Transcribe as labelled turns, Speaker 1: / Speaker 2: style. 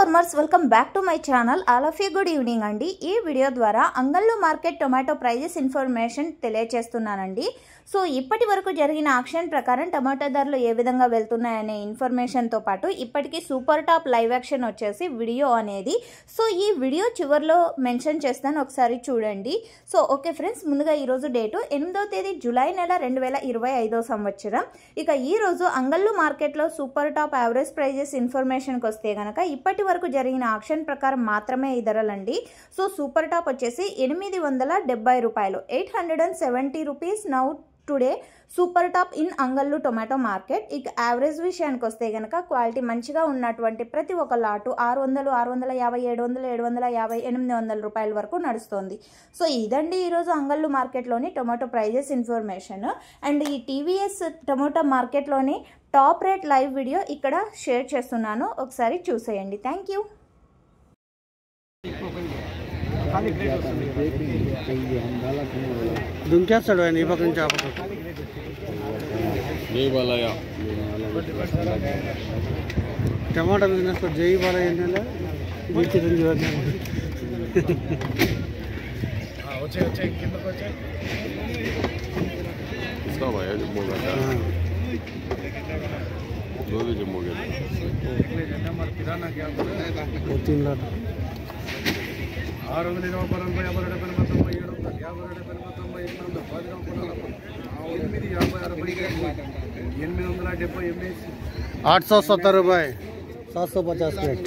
Speaker 1: Farmers welcome back to my channel. All of you good evening అండి. ఈ video ద్వారా Angallu market tomato prices information తెలియజేస్తున్నానండి. సో ఇప్పటి వరకు జరిగిన ఆక్షన్ ప్రకారం టమాటో ధరలు ఏ విధంగా వెళ్తున్నాయనే ఇన్ఫర్మేషన్తో పాటు ఇప్పటికీ సూపర్ టాప్ లైవ్ యాక్షన్ వచ్చేసి వీడియో అనేది సో ఈ వీడియో చివరిలో మెన్షన్ చేస్తాను, ఒకసారి చూడండి. సో ఓకే ఫ్రెండ్స్, ముందుగా ఈరోజు డేటు 8వ తేదీ జూలై నెల 2025 సంవత్సరం. ఇక ఈరోజు అంగళ్ళు మార్కెట్లో సూపర్ టాప్ యావరేజ్ ప్రైజెస్ ఇన్ఫర్మేషన్కి వస్తే కనుక ఇప్పటి వరకు జరిగిన ఆక్షన్ ప్రకారం మాత్రమే ఈ ధరలండి. సో సూపర్ టాప్ వచ్చేసి 870 రూపాయలు, 870 rupees now today super top in Angallu tomato market. ఇక యావరేజ్ విషయానికి వస్తే కనుక క్వాలిటీ మంచిగా ఉన్నటువంటి ప్రతి ఒక్క లాటు 600, 650, 700, 750, 800 రూపాయల వరకు నడుస్తుంది. సో ఇదండి ఈరోజు అంగళ్ళు మార్కెట్లోని టొమాటో ప్రైజెస్ ఇన్ఫర్మేషన్. అండ్ ఈ టీవీఎస్ టొమాటో మార్కెట్లోని టాప్ రేట్ లైవ్ వీడియో ఇక్కడ షేర్ చేస్తున్నాను, ఒకసారి చూసేయండి. Thank you.
Speaker 2: దుంకేస్తాడు ఆయన ఈ పక్క నుంచి ఆ పక్క.
Speaker 3: జై బాలయ్య
Speaker 2: టమాటా బిజినెస్ జై బాలయ్య
Speaker 3: इसका भाई जम्मू का जो भी जम्मू के
Speaker 2: 3 लाख 870 रुपये 750 प्लेट.